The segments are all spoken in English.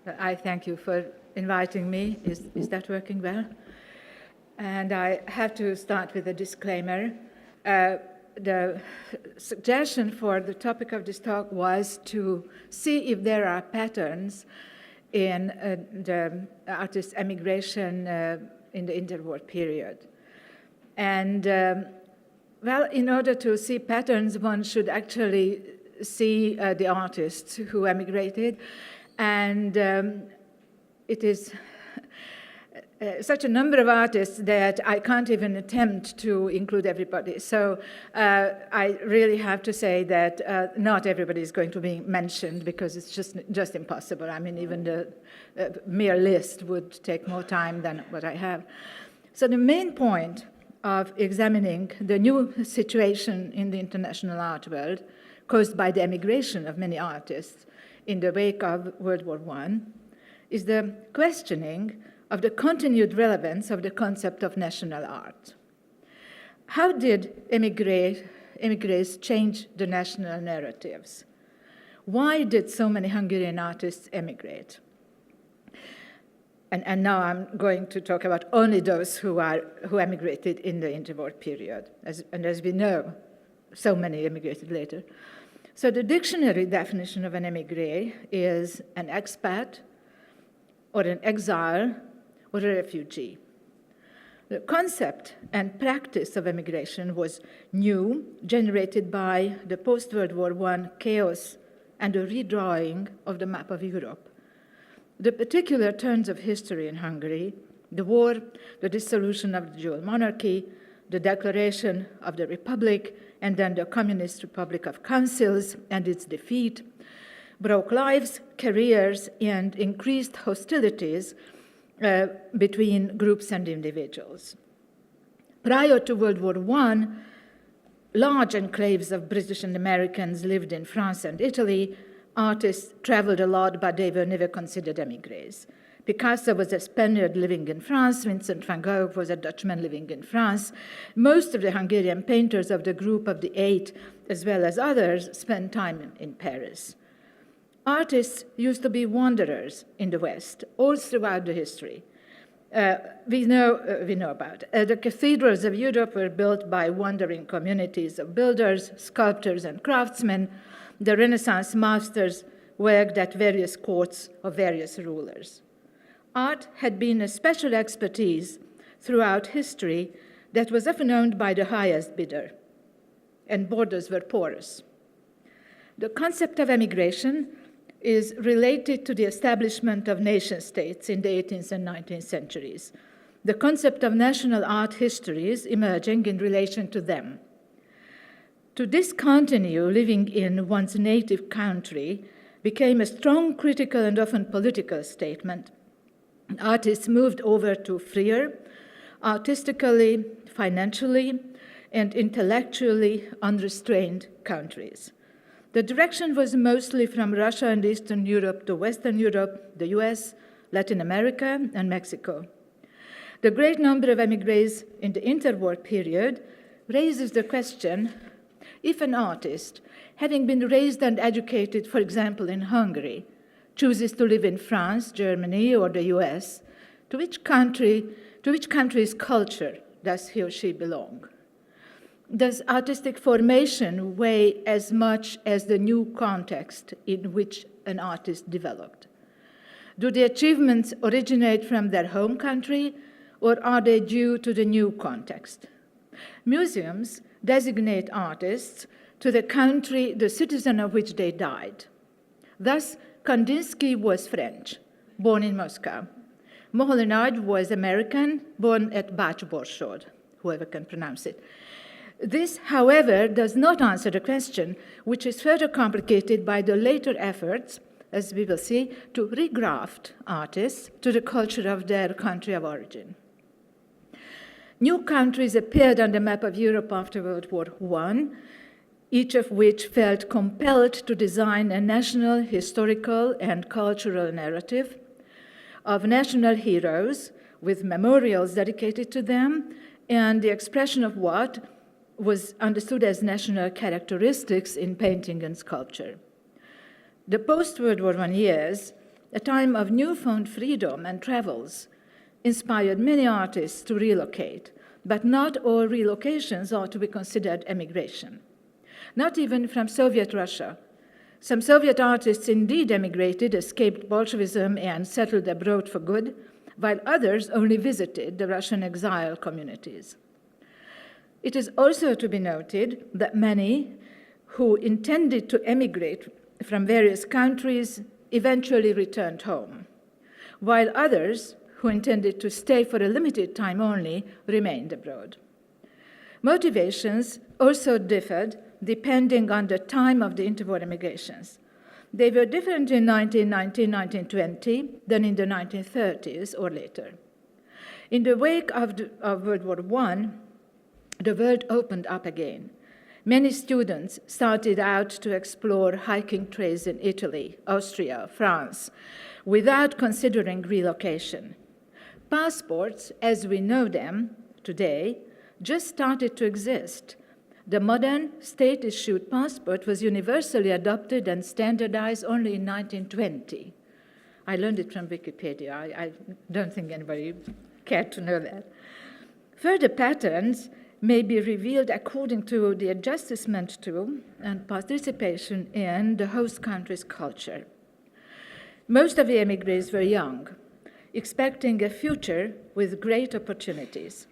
I thank you for inviting me. Is that working well? And I have to start with a disclaimer. The suggestion for the topic of this talk was to see if there are patterns in the artist emigration in the interwar period. And well, in order to see patterns, one should actually see the artists who emigrated. And it is such a number of artists that I can't even attempt to include everybody. So I really have to say that not everybody is going to be mentioned because it's just impossible. I mean, even the mere list would take more time than what I have. So the main point of examining the new situation in the international art world caused by the emigration of many artists in the wake of World War I is the questioning of the continued relevance of the concept of national art. How did emigres change the national narratives? Why did so many Hungarian artists emigrate? And now I'm going to talk about only those who emigrated in the interwar period. And as we know, so many emigrated later. So the dictionary definition of an émigré is an expat or an exile or a refugee. The concept and practice of emigration was new, generated by the post-World War I chaos and a redrawing of the map of Europe. The particular turns of history in Hungary, the war, the dissolution of the dual monarchy, the declaration of the Republic, and then the Communist Republic of Councils and its defeat, broke lives, careers, and increased hostilities between groups and individuals. Prior to World War I, large enclaves of British and Americans lived in France and Italy. Artists traveled a lot, but they were never considered émigrés. Picasso was a Spaniard living in France. Vincent van Gogh was a Dutchman living in France. Most of the Hungarian painters of the Group of the Eight, as well as others, spent time in Paris. Artists used to be wanderers in the West, all throughout the history. We know about. The cathedrals of Europe were built by wandering communities of builders, sculptors, and craftsmen. The Renaissance masters worked at various courts of various rulers. Art had been a special expertise throughout history that was often owned by the highest bidder, and borders were porous. The concept of emigration is related to the establishment of nation-states in the 18th and 19th centuries. The concept of national art histories emerging in relation to them. To discontinue living in one's native country became a strong critical and often political statement. Artists moved over to freer, artistically, financially, and intellectually unrestrained countries. The direction was mostly from Russia and Eastern Europe to Western Europe, the US, Latin America, and Mexico. The great number of émigrés in the interwar period raises the question, if an artist, having been raised and educated, for example, in Hungary, chooses to live in France, Germany, or the US, to which country's culture does he or she belong? Does artistic formation weigh as much as the new context in which an artist developed? Do the achievements originate from their home country, or are they due to the new context? Museums designate artists to the country, the citizen of which they died. Thus, Kandinsky was French, born in Moscow. Moholy-Nagy was American, born at Bács-Borsod, whoever can pronounce it. This, however, does not answer the question, which is further complicated by the later efforts, as we will see, to regraft artists to the culture of their country of origin. New countries appeared on the map of Europe after World War I, each of which felt compelled to design a national, historical, and cultural narrative of national heroes with memorials dedicated to them and the expression of what was understood as national characteristics in painting and sculpture. The post-World War I years a time of newfound freedom and travels, inspired many artists to relocate, but not all relocations ought to be considered emigration. Not even from Soviet Russia. Some Soviet artists indeed emigrated, escaped Bolshevism, and settled abroad for good, while others only visited the Russian exile communities. It is also to be noted that many who intended to emigrate from various countries eventually returned home, while others who intended to stay for a limited time only remained abroad. Motivations also differed depending on the time of the interwar emigrations. They were different in 1919, 1920 than in the 1930s or later. In the wake of World War I, the world opened up again. Many students started out to explore hiking trails in Italy, Austria, France, without considering relocation. Passports, as we know them today, just started to exist. The modern state-issued passport was universally adopted and standardized only in 1920. I learned it from Wikipedia. I don't think anybody cared to know that. Further patterns may be revealed according to the adjustment to and participation in the host country's culture. Most of the emigres were young, expecting a future with great opportunities.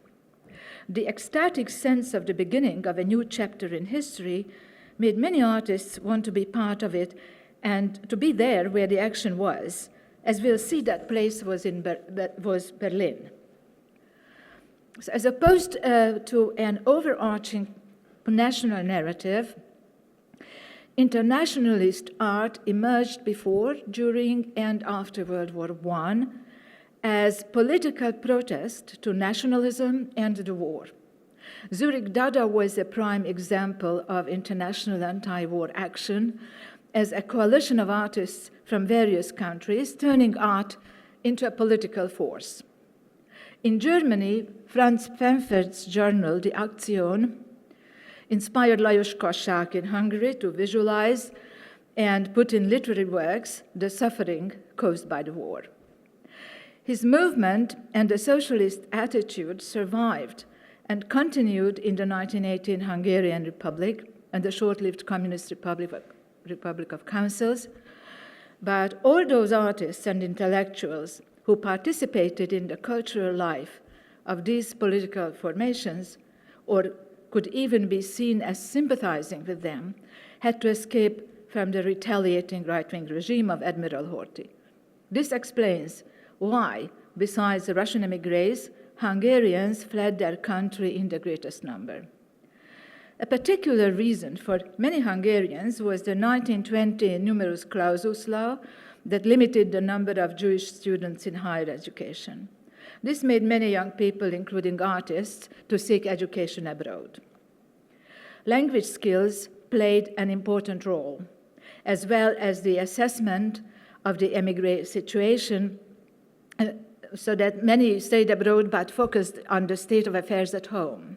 The ecstatic sense of the beginning of a new chapter in history made many artists want to be part of it and to be there where the action was. As we'll see, that place was Berlin. So as opposed to an overarching national narrative, internationalist art emerged before, during, and after World War I as political protest to nationalism and the war. Zurich Dada was a prime example of international anti-war action as a coalition of artists from various countries turning art into a political force. In Germany, Franz Pfeffert's journal, Die Aktion, inspired Lajos Kassák in Hungary to visualize and put in literary works the suffering caused by the war. His movement and the socialist attitude survived and continued in the 1918 Hungarian Republic and the short-lived Communist Republic of Councils, but all those artists and intellectuals who participated in the cultural life of these political formations, or could even be seen as sympathizing with them, had to escape from the retaliating right-wing regime of Admiral Horthy. This explains why, besides the Russian émigrés, Hungarians fled their country in the greatest number. A particular reason for many Hungarians was the 1920 numerus clausus law that limited the number of Jewish students in higher education. This made many young people, including artists, to seek education abroad. Language skills played an important role, as well as the assessment of the émigré situation, so that many stayed abroad but focused on the state of affairs at home.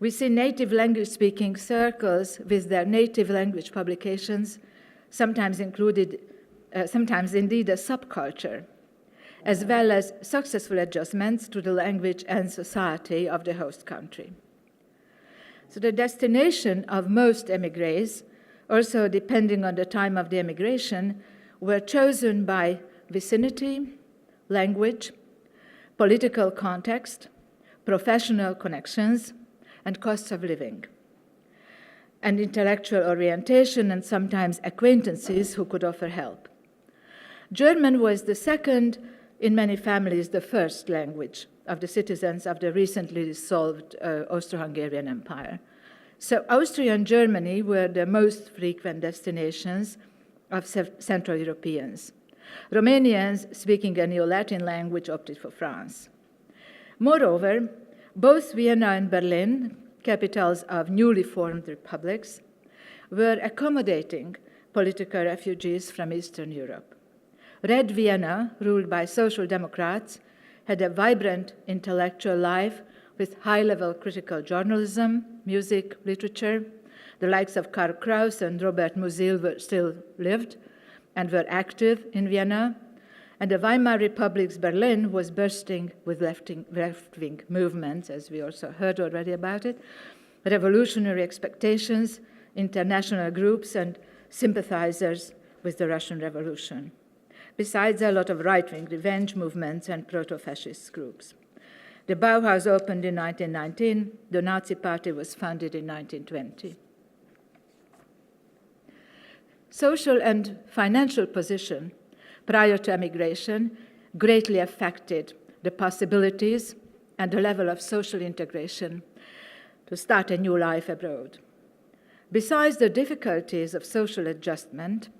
We see native language-speaking circles with their native language publications, sometimes indeed a subculture, as well as successful adjustments to the language and society of the host country. So the destination of most émigrés, also depending on the time of the emigration, were chosen by vicinity, language, political context, professional connections, and costs of living, and intellectual orientation, and sometimes acquaintances who could offer help. German was the second, in many families, the first language of the citizens of the recently dissolved Austro-Hungarian Empire. So Austria and Germany were the most frequent destinations of Central Europeans. Romanians speaking a Neo-Latin language opted for France. Moreover, both Vienna and Berlin, capitals of newly formed republics, were accommodating political refugees from Eastern Europe. Red Vienna, ruled by social democrats, had a vibrant intellectual life with high-level critical journalism, music, literature. The likes of Karl Kraus and Robert Musil still lived and were active in Vienna, And the Weimar Republic's Berlin was bursting with left-wing movements, as we also heard already about it, revolutionary expectations, international groups, and sympathizers with the Russian Revolution. Besides a lot of right-wing revenge movements and proto-fascist groups. The Bauhaus opened in 1919. The Nazi Party was founded in 1920. Social and financial position prior to emigration greatly affected the possibilities and the level of social integration to start a new life abroad. Besides the difficulties of social adjustment,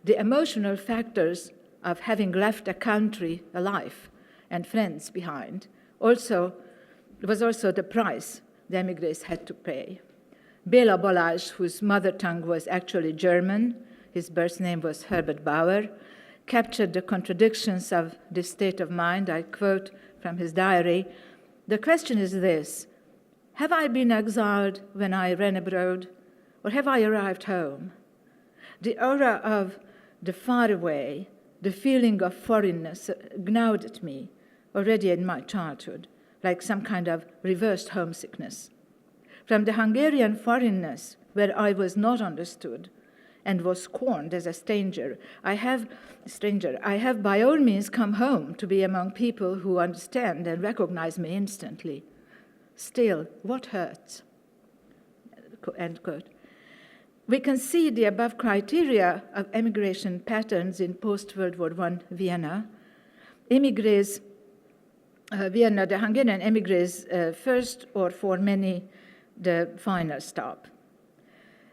the emotional factors of having left a country, a life, and friends behind was also the price the émigrés had to pay. Béla Balázs, whose mother tongue was actually German, his birth name was Herbert Bauer, captured the contradictions of this state of mind. I quote from his diary, "The question is this: have I been exiled when I ran abroad, or have I arrived home? The aura of the far away, the feeling of foreignness gnawed at me already in my childhood, like some kind of reversed homesickness. From the Hungarian foreignness, where I was not understood and was scorned as a stranger, I have by all means come home to be among people who understand and recognize me instantly. Still, what hurts?" End quote. We can see the above criteria of emigration patterns in post-World War I Vienna. Emigres, Vienna, the Hungarian emigres, first or for many, the final stop.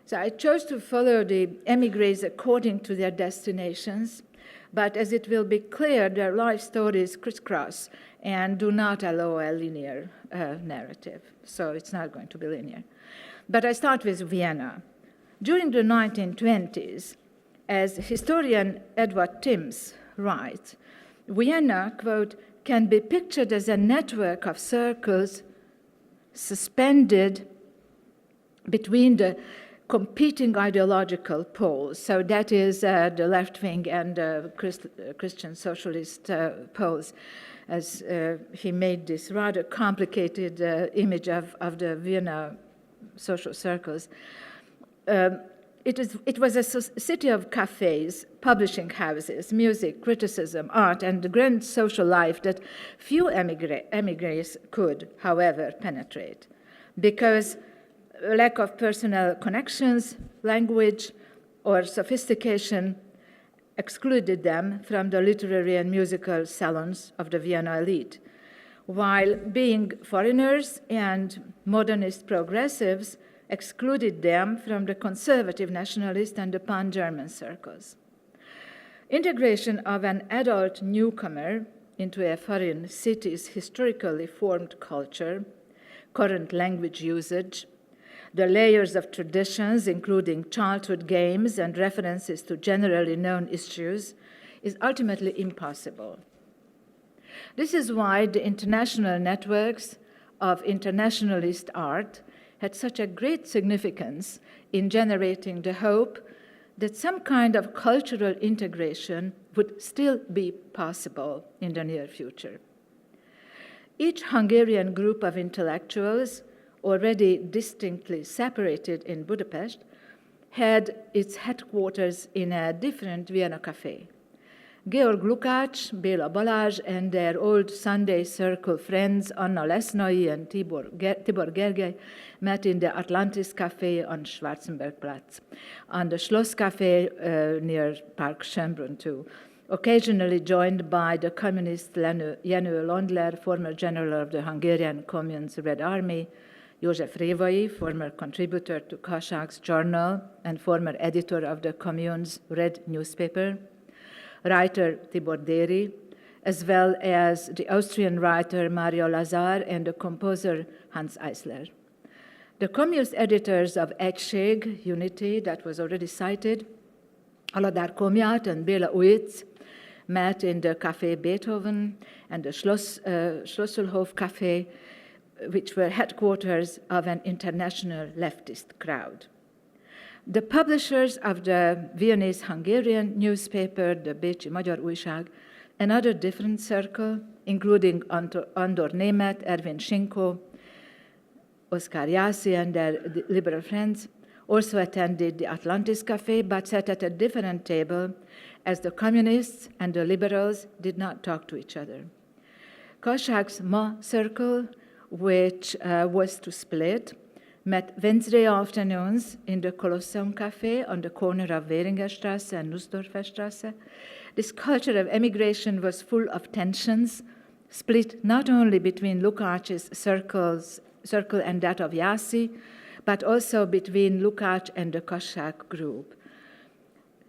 So I chose to follow the emigres according to their destinations, but as it will be clear, their life stories crisscross and do not allow a linear narrative. So it's not going to be linear. But I start with Vienna. During the 1920s, as historian Edward Timms writes, Vienna, quote, can be pictured as a network of circles suspended between the competing ideological poles. So that is the left-wing and Christian socialist poles, as he made this rather complicated image of the Vienna social circles. It was a city of cafes, publishing houses, music, criticism, art, and the grand social life that few emigres could, however, penetrate, because lack of personal connections, language, or sophistication excluded them from the literary and musical salons of the Vienna elite, while being foreigners and modernist progressives excluded them from the conservative nationalist and the pan-German circles. Integration of an adult newcomer into a foreign city's historically formed culture, current language usage, the layers of traditions, including childhood games and references to generally known issues, is ultimately impossible. This is why the international networks of internationalist art had such a great significance in generating the hope that some kind of cultural integration would still be possible in the near future. Each Hungarian group of intellectuals, already distinctly separated in Budapest, had its headquarters in a different Vienna café. Georg Lukács, Béla Balázs, and their old Sunday circle friends Anna Lesnai and Tibor Gergely met in the Atlantis Café on Schwarzenbergplatz, on the Schloss Café near Park Schönbrunn too, occasionally joined by the communist Jenő Londler, former general of the Hungarian Commune's Red Army, József Révai, former contributor to Kaság's journal and former editor of the Commune's Red newspaper, writer Tibor Déri, as well as the Austrian writer Mario Lazar and the composer Hans Eisler. The communist editors of Egység, Unity, that was already cited, Aladár Komját and Béla Uitz, met in the Café Beethoven and the Schlosselhof Café, which were headquarters of an international leftist crowd. The publishers of the Viennese Hungarian newspaper, the Bécsi Magyar Újság, Another different circle, including Andor Németh, Ervin Schinko, Oskar Jászai, and their liberal friends, also attended the Atlantis Café, but sat at a different table, as the communists and the liberals did not talk to each other. Kassák's Ma circle, which was to split, met Wednesday afternoons in the Colosseum Café on the corner of Weringerstrasse and Nussdorferstrasse. This culture of emigration was full of tensions, split not only between Lukács's circle and that of Jászai, but also between Lukács and the Kassák group.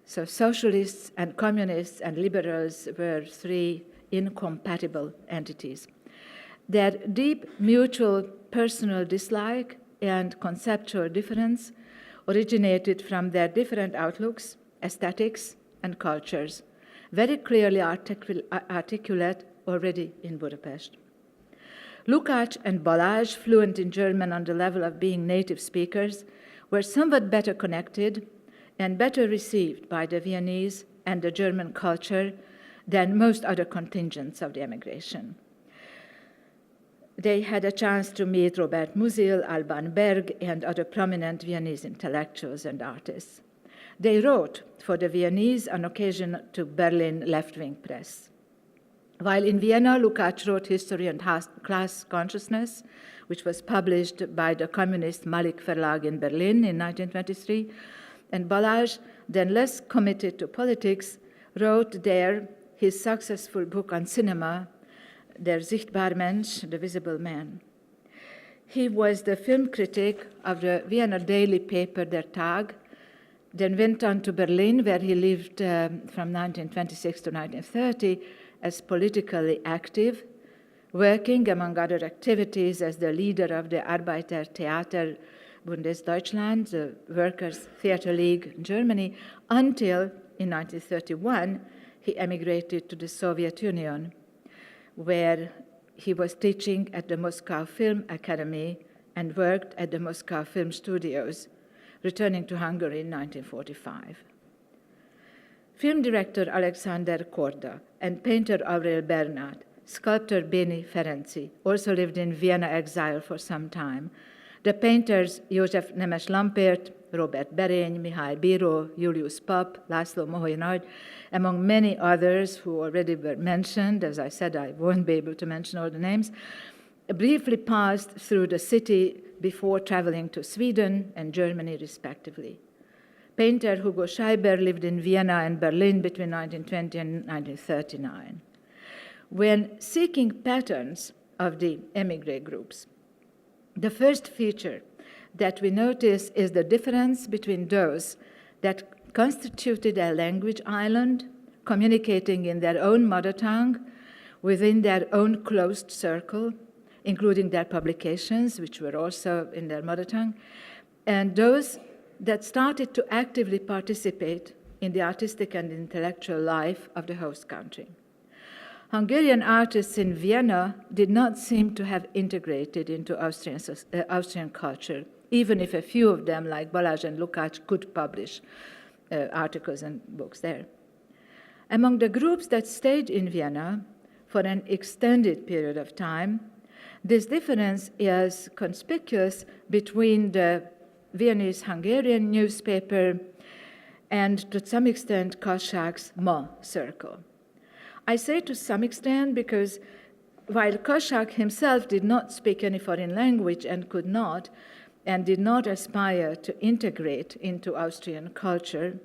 So socialists and communists and liberals were three incompatible entities. Their deep mutual personal dislike and conceptual difference originated from their different outlooks, aesthetics, and cultures, very clearly articulate already in Budapest. Lukács and Balázs, fluent in German on the level of being native speakers, were somewhat better connected and better received by the Viennese and the German culture than most other contingents of the emigration. They had a chance to meet Robert Musil, Alban Berg, and other prominent Viennese intellectuals and artists. They wrote for the Viennese on occasion to Berlin left-wing press. While in Vienna, Lukács wrote History and Class Consciousness, which was published by the communist Malik Verlag in Berlin in 1923, and Balázs, then less committed to politics, wrote there his successful book on cinema, Der Sichtbar Mensch, The Visible Man. He was the film critic of the Vienna daily paper Der Tag, then went on to Berlin, where he lived from 1926 to 1930 as politically active, working, among other activities, as the leader of the Arbeitertheater Bundesdeutschland, the Workers' Theatre League in Germany, until in 1931 he emigrated to the Soviet Union, where he was teaching at the Moscow Film Academy and worked at the Moscow Film Studios, returning to Hungary in 1945. Film director Alexander Korda and painter Aurel Bernát, sculptor Béni Ferenczy also lived in Vienna exile for some time. The painters József Nemes Lampért, Robert Berény, Mihály Bíró, Julius Papp, László Moholy Nagy, among many others who already were mentioned, as I said, I won't be able to mention all the names, briefly passed through the city before traveling to Sweden and Germany, respectively. Painter Hugo Scheiber lived in Vienna and Berlin between 1920 and 1939. When seeking patterns of the émigré groups, the first feature that we notice is the difference between those that constituted a language island, communicating in their own mother tongue, within their own closed circle, including their publications, which were also in their mother tongue, and those that started to actively participate in the artistic and intellectual life of the host country. Hungarian artists in Vienna did not seem to have integrated into Austrian culture, even if a few of them, like Balázs and Lukács, could publish articles and books there. Among the groups that stayed in Vienna for an extended period of time, this difference is conspicuous between the Viennese Hungarian newspaper and, to some extent, Kassák's Ma circle. I say to some extent because while Kassák himself did not speak any foreign language and could not, and did not aspire to integrate into Austrian culture,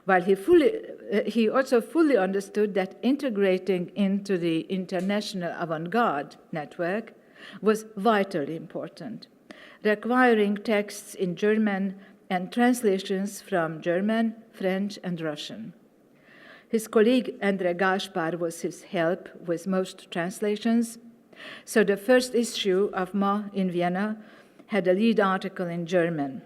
while he also fully understood that integrating into the international avant-garde network was vitally important, requiring texts in German and translations from German, French, and Russian. His colleague Endre Gáspár was his help with most translations, so the first issue of Ma in Vienna had a lead article in German.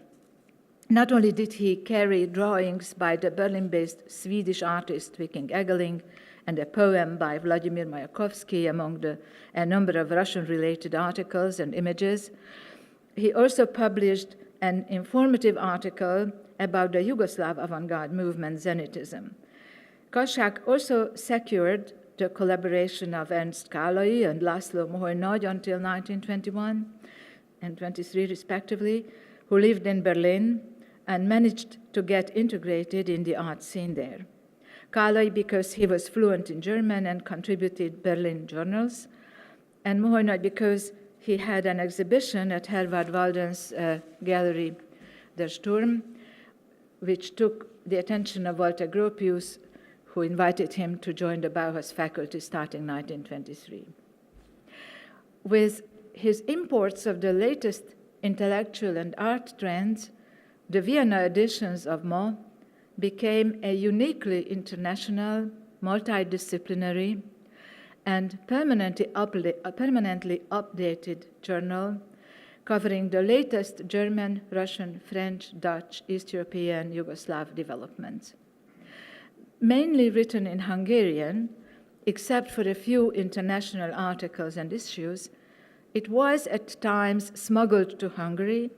Not only did he carry drawings by the Berlin-based Swedish artist Viking Egeling and a poem by Vladimir Mayakovsky among a number of Russian-related articles and images, he also published an informative article about the Yugoslav avant-garde movement Zenitism. Kassák also secured the collaboration of Ernst Kállai and László Moholy Nagy until 1921 and 23 respectively, who lived in Berlin and managed to get integrated in the art scene there. Kállai because he was fluent in German and contributed Berlin journals, and Moholy Nagy because he had an exhibition at Herwart Walden's gallery, Der Sturm, which took the attention of Walter Gropius, who invited him to join the Bauhaus faculty starting 1923. With his imports of the latest intellectual and art trends, the Vienna editions of Mo became a uniquely international, multidisciplinary, and permanently updated journal covering the latest German, Russian, French, Dutch, East European, Yugoslav developments. Mainly written in Hungarian, except for a few international articles and issues, it was at times smuggled to Hungary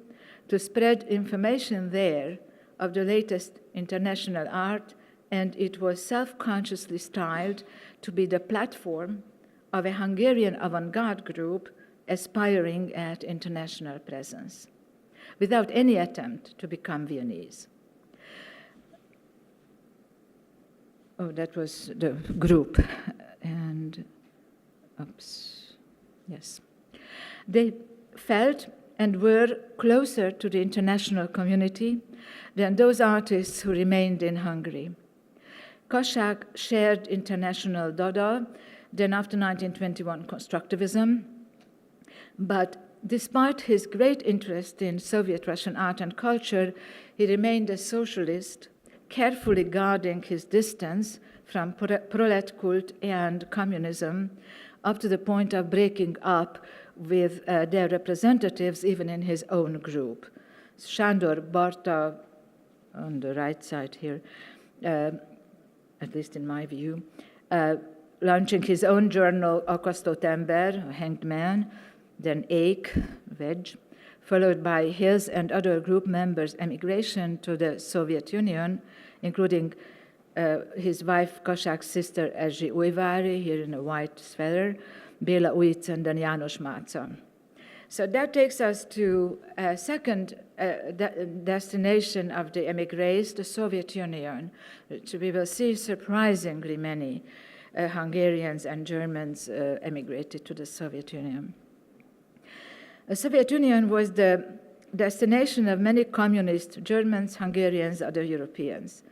to spread information there of the latest international art, and it was self-consciously styled to be the platform of a Hungarian avant-garde group aspiring at international presence, without any attempt to become Viennese. Oh, that was the group, and, oops, yes. They felt and were closer to the international community than those artists who remained in Hungary. Kassák shared international Dada, then after 1921 constructivism, but despite his great interest in Soviet Russian art and culture, he remained a socialist, carefully guarding his distance from prolet cult and communism, up to the point of breaking up with their representatives even in his own group. Sándor Barta, on the right side here, at least in my view, launching his own journal, Akasztott ember, a hanged man, then Ék, veg, followed by his and other group members' emigration to the Soviet Union, including his wife Kassák's sister Erzsi Újvári, here in a white sweater, Béla Újc, and then János Máca. So that takes us to a second destination of the emigres, the Soviet Union, which we will see surprisingly many Hungarians and Germans emigrated to the Soviet Union. The Soviet Union was the destination of many communist Germans, Hungarians, other Europeans.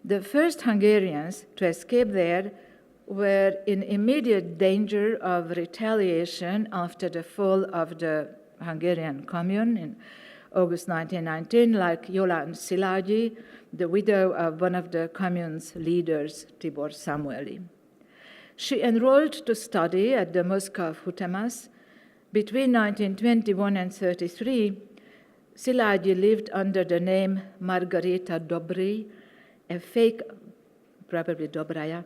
The first Hungarians to escape there were in immediate danger of retaliation after the fall of the Hungarian Commune in August 1919, like Jolán Szilágyi, the widow of one of the Commune's leaders, Tibor Samueli. She enrolled to study at the Moscow Hutemas. Between 1921 and 1933, Szilágyi lived under the name Margarita Dobry, a fake, probably Dobraya,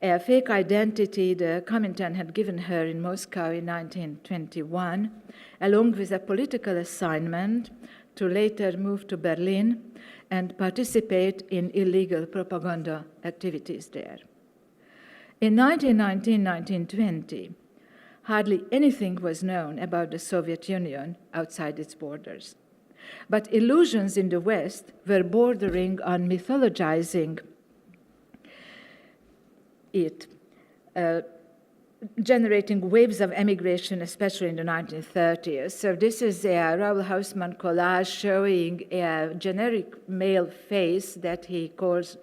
a fake identity the Comintern had given her in Moscow in 1921, along with a political assignment to later move to Berlin and participate in illegal propaganda activities there. In 1919-1920, hardly anything was known about the Soviet Union outside its borders. But illusions in the West were bordering on mythologizing it, generating waves of emigration, especially in the 1930s. So this is a Raoul Hausmann collage showing a generic male face that he calls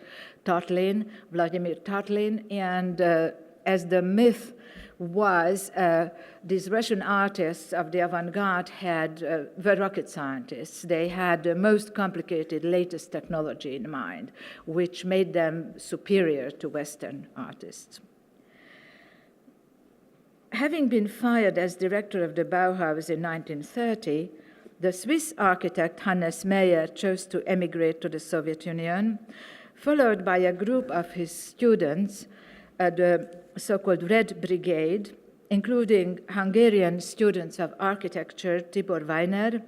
Tatlin, Vladimir Tatlin, and as the myth was, these Russian artists of the avant-garde were rocket scientists. They had the most complicated, latest technology in mind, which made them superior to Western artists. Having been fired as director of the Bauhaus in 1930, the Swiss architect Hannes Meyer chose to emigrate to the Soviet Union, followed by a group of his students, the so-called Red Brigade, including Hungarian students of architecture Tibor Weiner,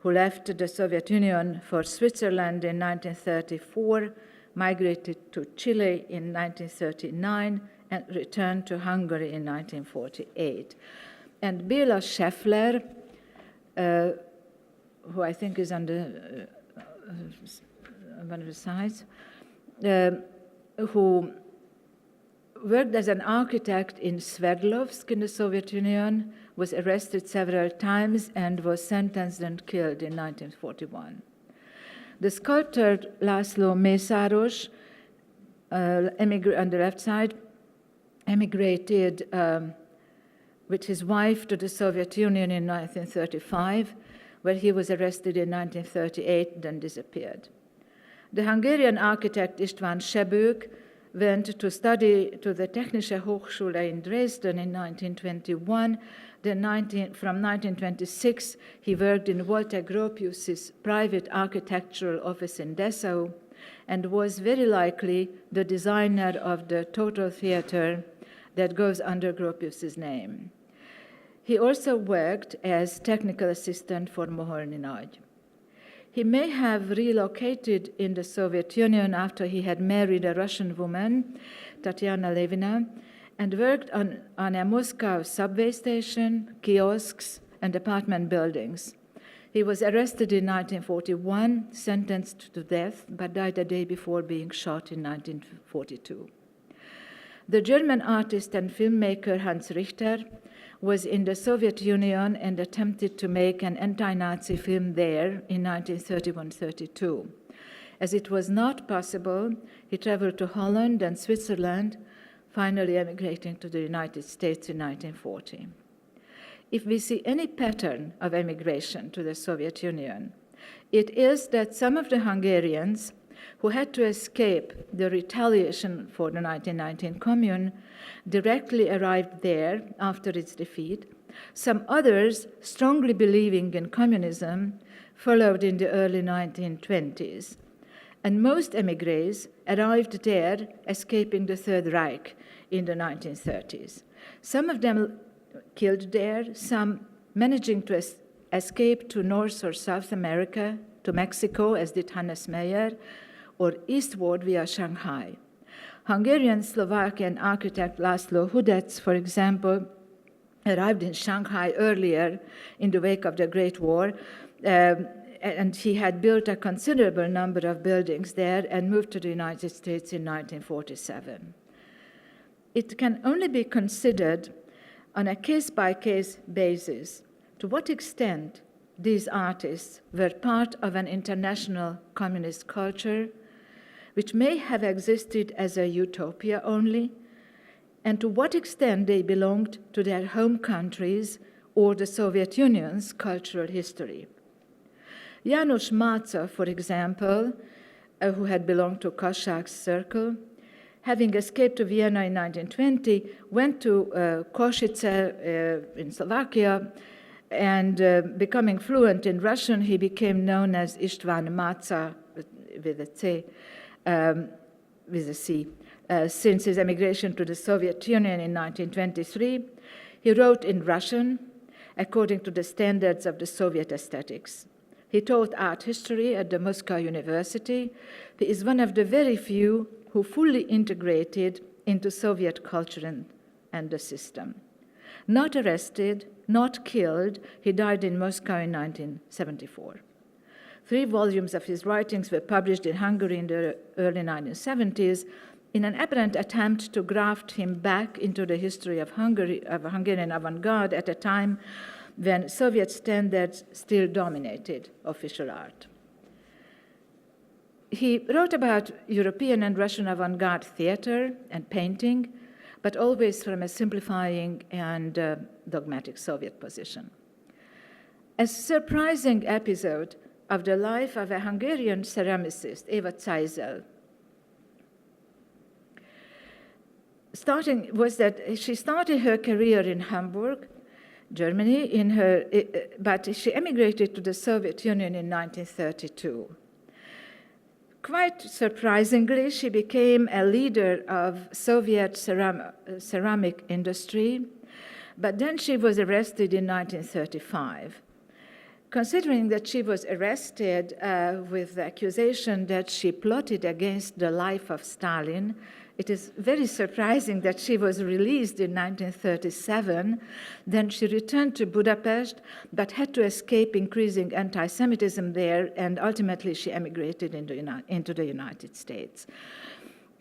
who left the Soviet Union for Switzerland in 1934, migrated to Chile in 1939, and returned to Hungary in 1948. And Béla Scheffler, who I think is on the one of the sides, who worked as an architect in Sverdlovsk in the Soviet Union, was arrested several times and was sentenced and killed in 1941. The sculptor László Mészáros, on the left side, emigrated with his wife to the Soviet Union in 1935, where he was arrested in 1938, then disappeared. The Hungarian architect István Sebők went to study to the Technische Hochschule in Dresden in 1921. Then from 1926, he worked in Walter Gropius's private architectural office in Dessau and was very likely the designer of the Total Theatre that goes under Gropius's name. He also worked as technical assistant for Moholny Nagy. He may have relocated in the Soviet Union after he had married a Russian woman, Tatiana Levina, and worked on a Moscow subway station, kiosks, and apartment buildings. He was arrested in 1941, sentenced to death, but died a day before being shot in 1942. The German artist and filmmaker Hans Richter was in the Soviet Union and attempted to make an anti-Nazi film there in 1931-32. As it was not possible, he traveled to Holland and Switzerland, finally emigrating to the United States in 1940. If we see any pattern of emigration to the Soviet Union, it is that some of the Hungarians who had to escape the retaliation for the 1919 Commune directly arrived there after its defeat. Some others, strongly believing in communism, followed in the early 1920s. And most émigrés arrived there escaping the Third Reich in the 1930s. Some of them killed there, some managing to escape to North or South America, to Mexico, as did Hannes Meyer, or eastward via Shanghai. Hungarian-Slovakian architect László Hudec, for example, arrived in Shanghai earlier in the wake of the Great War, and he had built a considerable number of buildings there and moved to the United States in 1947. It can only be considered on a case-by-case basis to what extent these artists were part of an international communist culture, which may have existed as a utopia only, and to what extent they belonged to their home countries or the Soviet Union's cultural history. János Máca, for example, who had belonged to Kassák's circle, having escaped to Vienna in 1920, went to Košice in Slovakia, and becoming fluent in Russian, he became known as István Máca, with a C. Since his emigration to the Soviet Union in 1923, he wrote in Russian, according to the standards of the Soviet aesthetics. He taught art history at the Moscow University. He is one of the very few who fully integrated into Soviet culture and the system. Not arrested, not killed, he died in Moscow in 1974. 3 volumes of his writings were published in Hungary in the early 1970s in an apparent attempt to graft him back into the history of Hungarian avant-garde at a time when Soviet standards still dominated official art. He wrote about European and Russian avant-garde theater and painting, but always from a simplifying and dogmatic Soviet position. A surprising episode of the life of a Hungarian ceramicist, Éva Zeisel, was that she started her career in Hamburg, Germany, but she emigrated to the Soviet Union in 1932. Quite surprisingly, she became a leader of Soviet ceramic industry, but then she was arrested in 1935. Considering that she was arrested with the accusation that she plotted against the life of Stalin, it is very surprising that she was released in 1937. Then she returned to Budapest, but had to escape increasing anti-Semitism there, and ultimately she emigrated into the United States.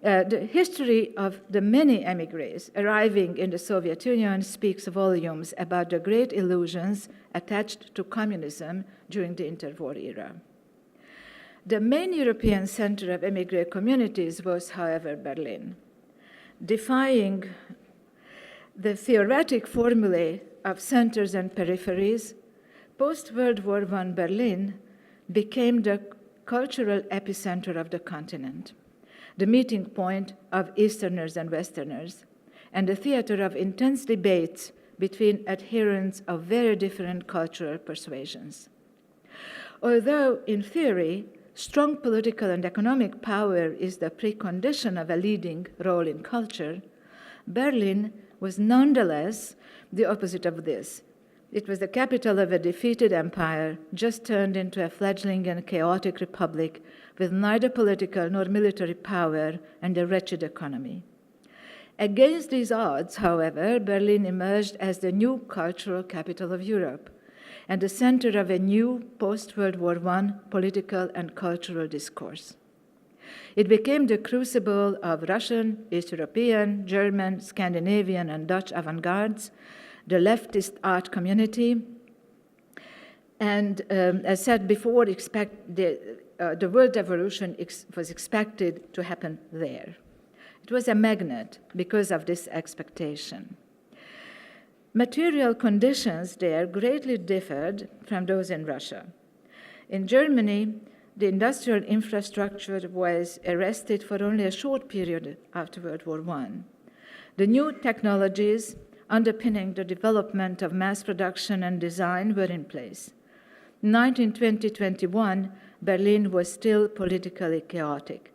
The history of the many emigres arriving in the Soviet Union speaks volumes about the great illusions attached to communism during the interwar era. The main European center of emigre communities was, however, Berlin. Defying the theoretic formulae of centers and peripheries, post-World War I Berlin became the cultural epicenter of the continent, the meeting point of Easterners and Westerners, and a theater of intense debates between adherents of very different cultural persuasions. Although, in theory, strong political and economic power is the precondition of a leading role in culture, Berlin was nonetheless the opposite of this. It was the capital of a defeated empire, just turned into a fledgling and chaotic republic with neither political nor military power and a wretched economy. Against these odds, however, Berlin emerged as the new cultural capital of Europe and the center of a new post-World War I political and cultural discourse. It became the crucible of Russian, East European, German, Scandinavian, and Dutch avant-gardes, the leftist art community, and as said before, the world revolution was expected to happen there. It was a magnet because of this expectation. Material conditions there greatly differed from those in Russia. In Germany, the industrial infrastructure was arrested for only a short period after World War I. The new technologies underpinning the development of mass production and design were in place. In 1920-21, Berlin was still politically chaotic.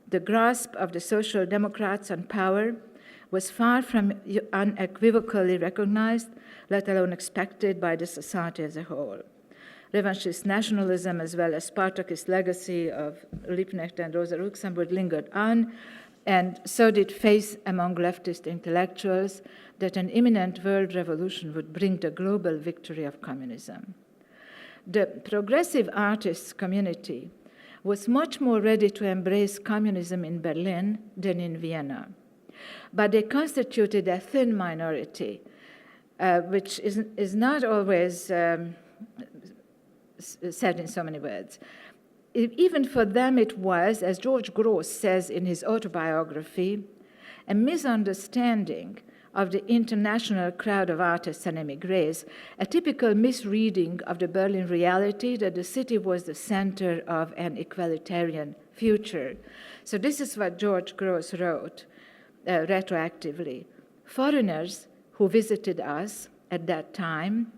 The grasp of the Social Democrats on power was far from unequivocally recognized, let alone expected by the society as a whole. Revanchist nationalism, as well as Spartakist legacy of Liebknecht and Rosa Luxemburg, lingered on, and so did faith among leftist intellectuals that an imminent world revolution would bring the global victory of communism. The progressive artists community was much more ready to embrace communism in Berlin than in Vienna. But they constituted a thin minority, which is not always said in so many words. Even for them it was, as George Gross says in his autobiography, a misunderstanding of the international crowd of artists and émigrés, a typical misreading of the Berlin reality that the city was the center of an equalitarian future. So this is what George Gross wrote retroactively. Foreigners who visited us at that time,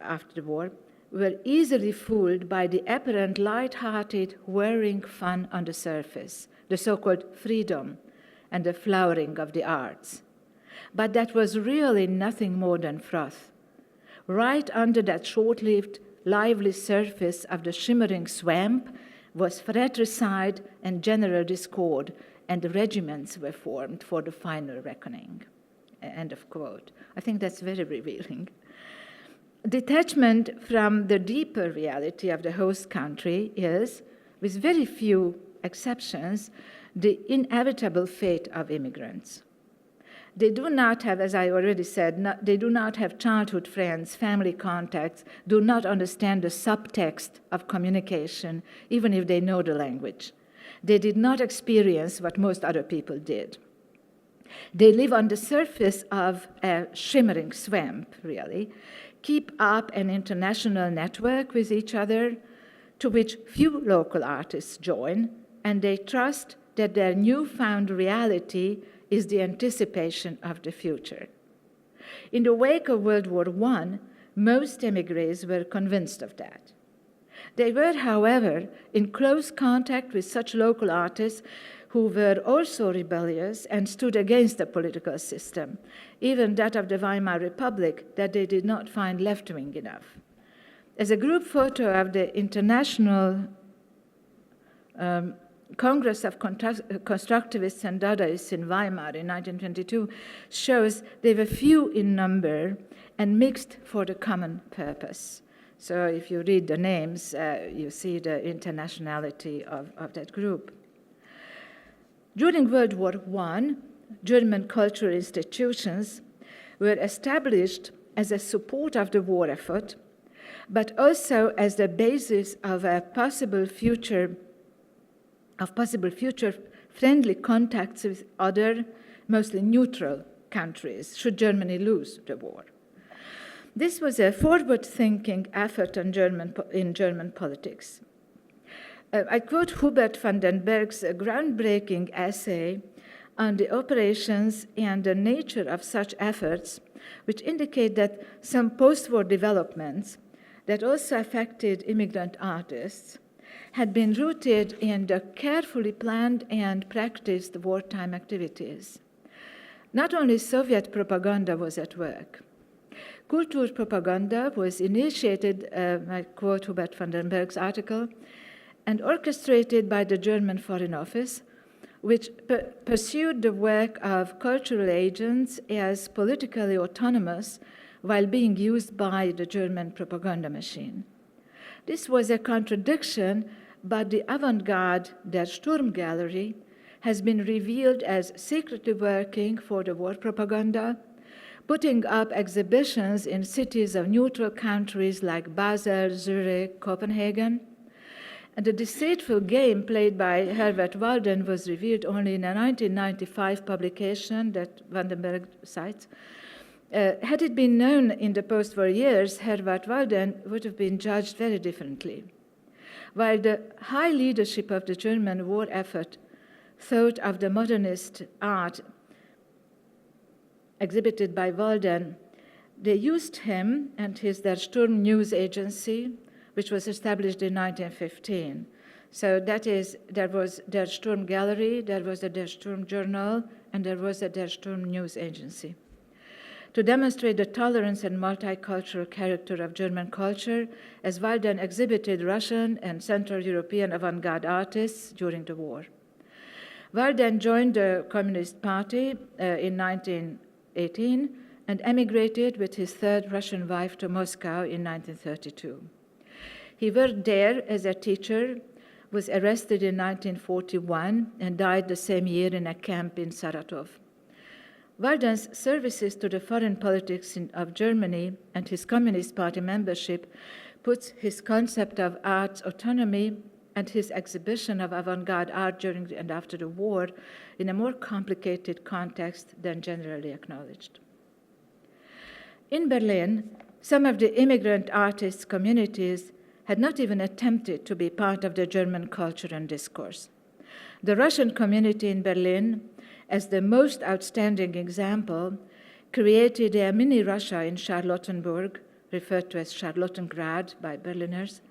after the war, were easily fooled by the apparent light-hearted, whirring fun on the surface, the so-called freedom and the flowering of the arts. But that was really nothing more than froth. Right under that short-lived, lively surface of the shimmering swamp was fratricide and general discord, and the regiments were formed for the final reckoning. End of quote. I think that's very revealing. Detachment from the deeper reality of the host country is, with very few exceptions, the inevitable fate of immigrants. They do not have, as I already said, they do not have childhood friends, family contacts, do not understand the subtext of communication, even if they know the language. They did not experience what most other people did. They live on the surface of a shimmering swamp, really, keep up an international network with each other, to which few local artists join, and they trust that their newfound reality is the anticipation of the future. In the wake of World War I, most émigrés were convinced of that. They were, however, in close contact with such local artists who were also rebellious and stood against the political system, even that of the Weimar Republic, that they did not find left-wing enough. as a group photo of the International Congress of Constructivists and Dadaists in Weimar in 1922 shows they were few in number and mixed for the common purpose. So if you read the names, you see the internationality of that group. During World War I, German cultural institutions were established as a support of the war effort, but also as the basis of a possible future friendly contacts with other, mostly neutral countries, should Germany lose the war. This was a forward-thinking effort in German politics. I quote Hubert van den Berg's groundbreaking essay on the operations and the nature of such efforts, which indicate that some post-war developments that also affected immigrant artists had been rooted in the carefully planned and practiced wartime activities. Not only Soviet propaganda was at work. Kulturpropaganda was initiated, I quote Hubert van den Berg's article, and orchestrated by the German Foreign Office, which pursued the work of cultural agents as politically autonomous while being used by the German propaganda machine. This was a contradiction, but the avant-garde Der Sturm Gallery has been revealed as secretly working for the war propaganda, putting up exhibitions in cities of neutral countries like Basel, Zurich, Copenhagen. And the deceitful game played by Herbert Walden was revealed only in a 1995 publication that Van den Berg cites. Had it been known in the post-war years, Herbert Walden would have been judged very differently. While the high leadership of the German war effort thought of the modernist art exhibited by Walden, they used him and his Der Sturm news agency, which was established in 1915. So that is, there was Der Sturm Gallery, there was the Der Sturm Journal, and there was the Der Sturm news agency. To demonstrate the tolerance and multicultural character of German culture, as Walden exhibited Russian and Central European avant-garde artists during the war. Walden joined the Communist Party in 1918 and emigrated with his third Russian wife to Moscow in 1932. He worked there as a teacher, was arrested in 1941, and died the same year in a camp in Saratov. Walden's services to the foreign politics of Germany and his Communist Party membership puts his concept of art's autonomy and his exhibition of avant-garde art during and after the war in a more complicated context than generally acknowledged. In Berlin, some of the immigrant artists' communities had not even attempted to be part of the German culture and discourse. The Russian community in Berlin, as the most outstanding example, created a mini-Russia in Charlottenburg, referred to as Charlottengrad by Berliners,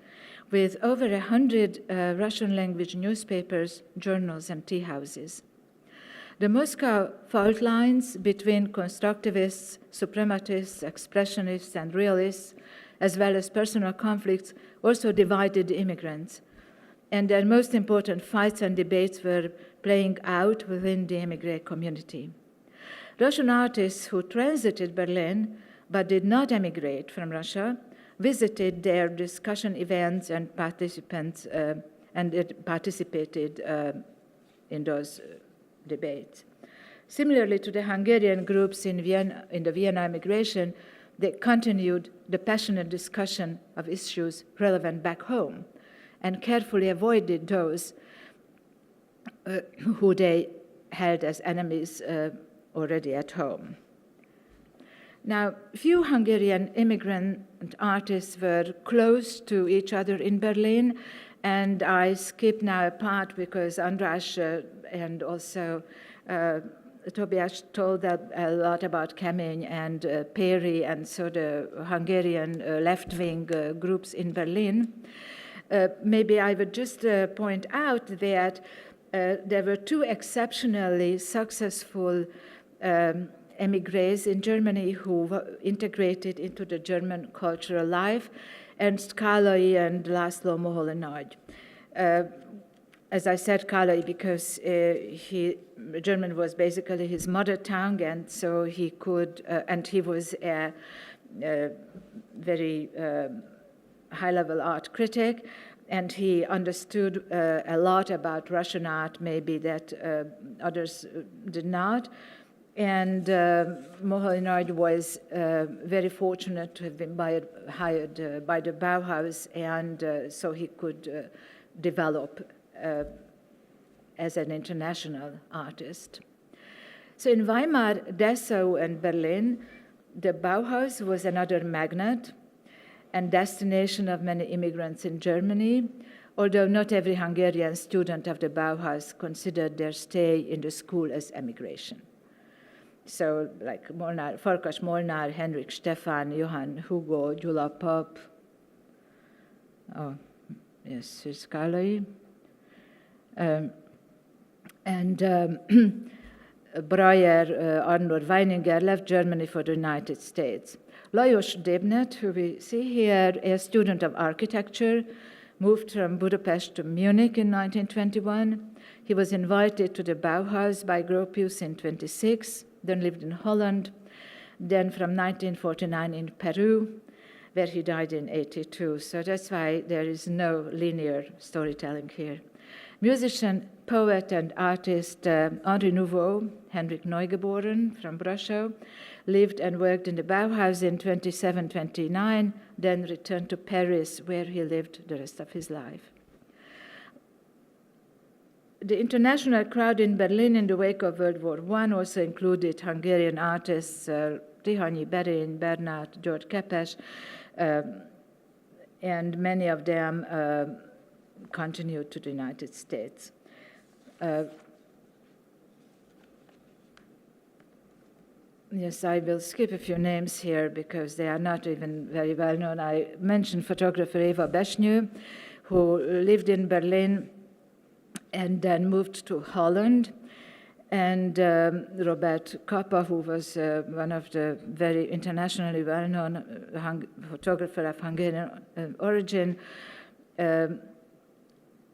with over 100 Russian-language newspapers, journals, and tea houses. The Moscow fault lines between constructivists, suprematists, expressionists, and realists, as well as personal conflicts, also divided the immigrants. And their most important fights and debates were playing out within the immigrant community. Russian artists who transited Berlin but did not emigrate from Russia visited their discussion events and participated in those debates. Similarly to the Hungarian groups in the Vienna immigration, they continued the passionate discussion of issues relevant back home and carefully avoided those who they held as enemies already at home. Now, few Hungarian immigrant artists were close to each other in Berlin, and I skip now a part because András and also Tobias told a lot about Kemény and Péry, and so the Hungarian left-wing groups in Berlin. Maybe I would just point out that there were two exceptionally successful émigrés in Germany who integrated into the German cultural life, Ernst Kállai and László Moholy Nagy. As I said, Kállai because German was basically his mother tongue, and so he could, and he was a very high-level art critic, and he understood a lot about Russian art, maybe that others did not. And Moholy Nagy was very fortunate to have been hired by the Bauhaus, and so he could develop as an international artist. So in Weimar, Dessau, and Berlin, the Bauhaus was another magnet and destination of many immigrants in Germany, although not every Hungarian student of the Bauhaus considered their stay in the school as emigration. So like Farkas Molnár, Henrik Stefan, Johann Hugo, Gyula Pap, yes, here's Kállai, and Breyer, Arnold Weininger left Germany for the United States. Lajos Debnet, who we see here, a student of architecture, moved from Budapest to Munich in 1921. He was invited to the Bauhaus by Gropius in 1926, then lived in Holland, then from 1949 in Peru, where he died in 1982. So that's why there is no linear storytelling here. Musician, poet, and artist Henri Nouveau, Henrik Neugeboren from Brașov, lived and worked in the Bauhaus in 1927-29, then returned to Paris, where he lived the rest of his life. The international crowd in Berlin in the wake of World War I also included Hungarian artists Tihanyi Berin, Bernát, George Kepes, and many of them continued to the United States. Yes, I will skip a few names here because they are not even very well known. I mentioned photographer Éva Besnyő, who lived in Berlin and then moved to Holland, and Robert Capa, who was one of the very internationally well-known photographer of Hungarian origin.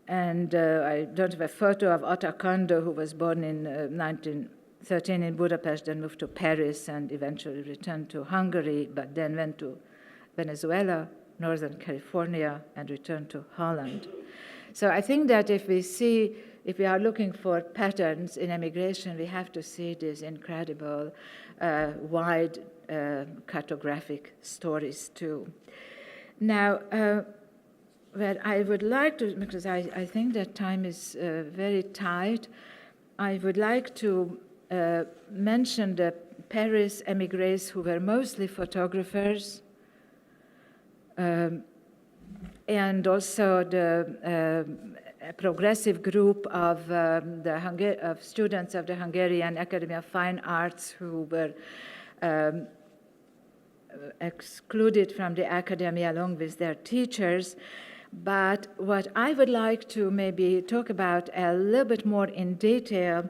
And I don't have a photo of Ata Kando, who was born in 1913 in Budapest, then moved to Paris and eventually returned to Hungary, but then went to Venezuela, Northern California, and returned to Holland. So I think that if we are looking for patterns in emigration, we have to see these incredible, wide cartographic stories too. Now, well, I would like to, because I think that time is very tight, I would like to mention the Paris emigres who were mostly photographers, and also the progressive group of students of the Hungarian Academy of Fine Arts who were excluded from the academy along with their teachers. But what I would like to maybe talk about a little bit more in detail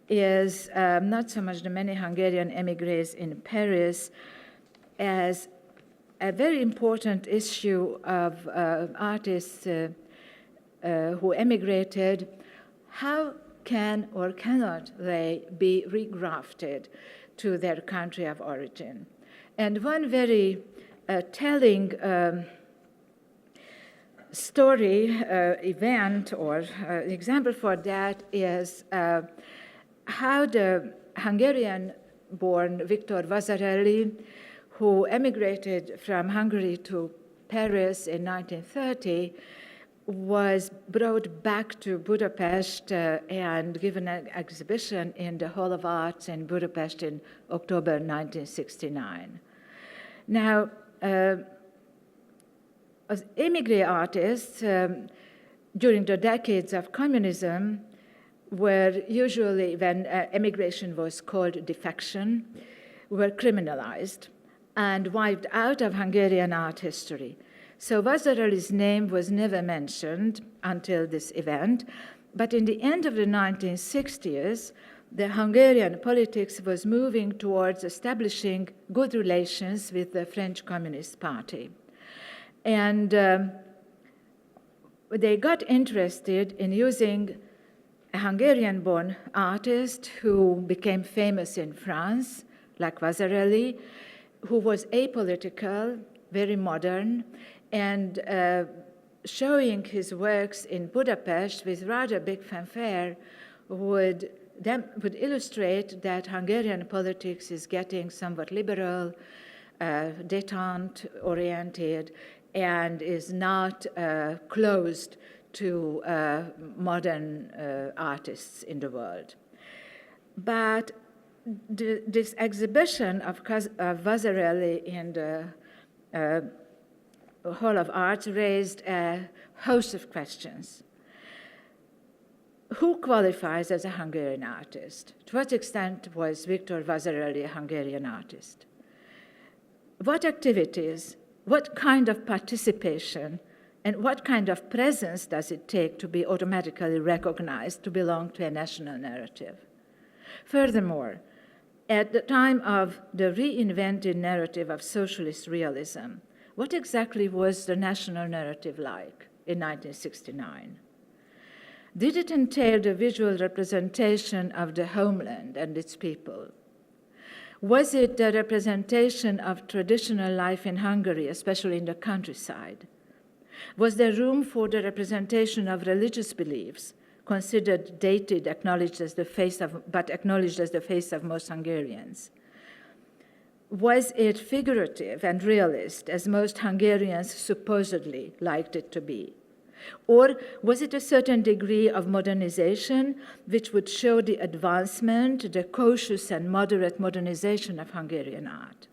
is not so much the many Hungarian emigres in Paris as a very important issue of artists who emigrated. How can or cannot they be regrafted to their country of origin? And one very telling story, event, or example for that is how the Hungarian-born Victor Vasarely, who emigrated from Hungary to Paris in 1930, was brought back to Budapest and given an exhibition in the Hall of Arts in Budapest in October 1969. Now, as émigré artists, during the decades of communism, were usually, when emigration was called defection, were criminalized and wiped out of Hungarian art history. So Vasarely's name was never mentioned until this event, but in the end of the 1960s, the Hungarian politics was moving towards establishing good relations with the French Communist Party. And they got interested in using a Hungarian-born artist who became famous in France, like Vasarely, who was apolitical, very modern, and showing his works in Budapest with rather big fanfare would illustrate that Hungarian politics is getting somewhat liberal, détente-oriented, and is not closed to modern artists in the world. But this exhibition of Vasarely in the Hall of Arts raised a host of questions. Who qualifies as a Hungarian artist? To what extent was Viktor Vasarely a Hungarian artist? What activities, what kind of participation, and what kind of presence does it take to be automatically recognized to belong to a national narrative? Furthermore, at the time of the reinvented narrative of socialist realism, what exactly was the national narrative like in 1969? Did it entail the visual representation of the homeland and its people? Was it the representation of traditional life in Hungary, especially in the countryside? Was there room for the representation of religious beliefs, considered dated, but acknowledged as the face of most Hungarians? Was it figurative and realist, as most Hungarians supposedly liked it to be? Or was it a certain degree of modernization which would show the advancement, the cautious and moderate modernization of Hungarian art?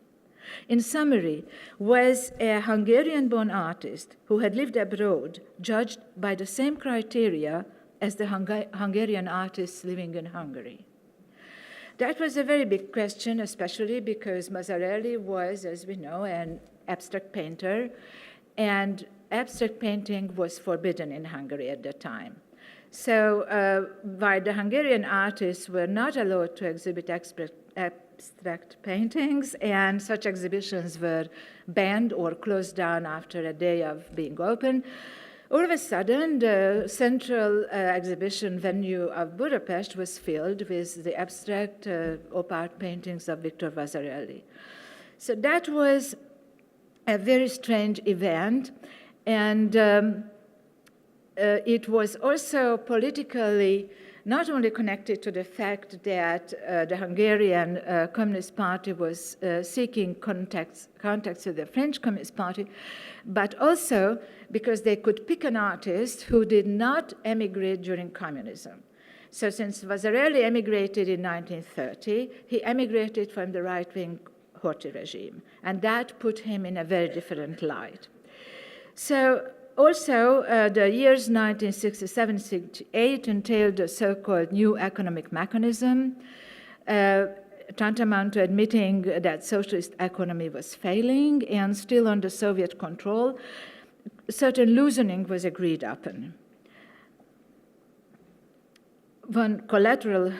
In summary, was a Hungarian-born artist who had lived abroad judged by the same criteria as the Hungarian artists living in Hungary? That was a very big question, especially because Vasarely was, as we know, an abstract painter, and abstract painting was forbidden in Hungary at the time. So while the Hungarian artists were not allowed to exhibit abstract paintings, and such exhibitions were banned or closed down after a day of being open, all of a sudden, the central exhibition venue of Budapest was filled with the abstract op art paintings of Viktor Vasarely. So that was a very strange event, and it was also politically not only connected to the fact that the Hungarian Communist Party was seeking contacts with the French Communist Party, but also because they could pick an artist who did not emigrate during communism. So since Vasarely emigrated in 1930, he emigrated from the right-wing Horthy regime, and that put him in a very different light. So also, the years 1967-68 entailed the so-called new economic mechanism, tantamount to admitting that socialist economy was failing and still under Soviet control. Certain loosening was agreed upon. One collateral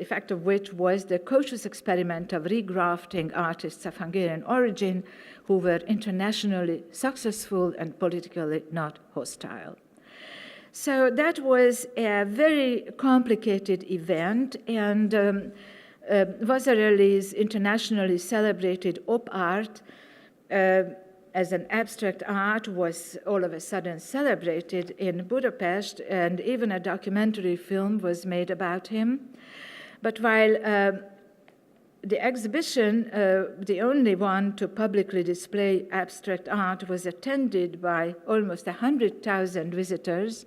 effect of which was the cautious experiment of regrafting artists of Hungarian origin who were internationally successful and politically not hostile. So that was a very complicated event, and Vasarely's internationally celebrated op art as an abstract art was all of a sudden celebrated in Budapest, and even a documentary film was made about him. But while the exhibition, the only one to publicly display abstract art, was attended by almost 100,000 visitors,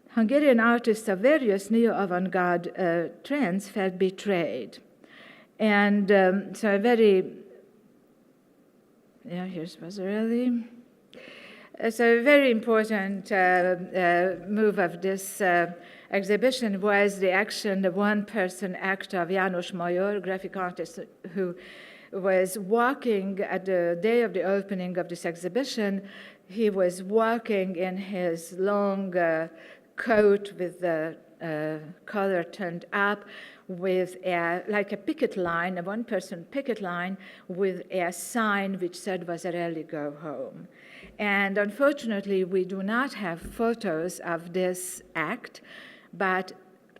Hungarian artists of various neo-avant-garde trends felt betrayed. And so a very here's Vasarely. So a very important move of this exhibition was the action, the one-person act of János Major, graphic artist, who was walking at the day of the opening of this exhibition. He was walking in his long coat with the collar turned up, with like a picket line, a one-person picket line with a sign which said Vasarely, go home. And unfortunately, we do not have photos of this act, but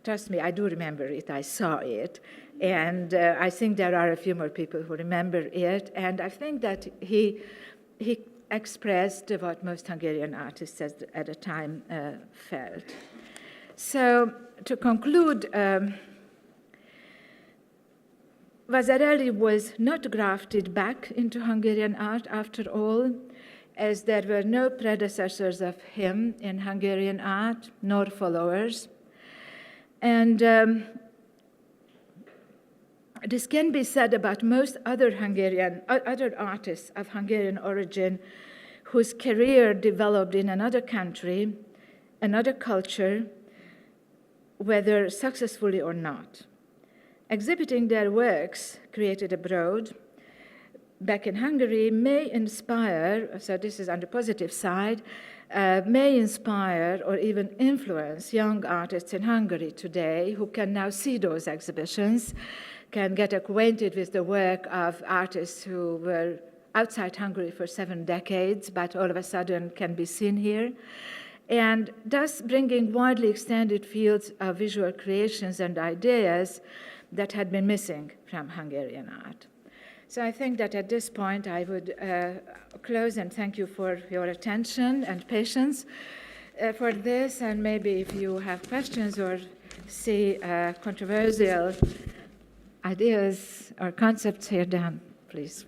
trust me, I do remember it. I saw it. And I think there are a few more people who remember it. And I think that he expressed what most Hungarian artists at the time felt. So to conclude, Vasarely was not grafted back into Hungarian art after all, as there were no predecessors of him in Hungarian art, nor followers. And this can be said about most other artists of Hungarian origin whose career developed in another country, another culture, whether successfully or not. Exhibiting their works created abroad, back in Hungary, may inspire, so this is on the positive side, may inspire or even influence young artists in Hungary today who can now see those exhibitions, can get acquainted with the work of artists who were outside Hungary for 7 decades, but all of a sudden can be seen here, and thus bringing widely extended fields of visual creations and ideas that had been missing from Hungarian art. So I think that at this point I would close and thank you for your attention and patience for this, and maybe if you have questions or see controversial ideas or concepts here, then please.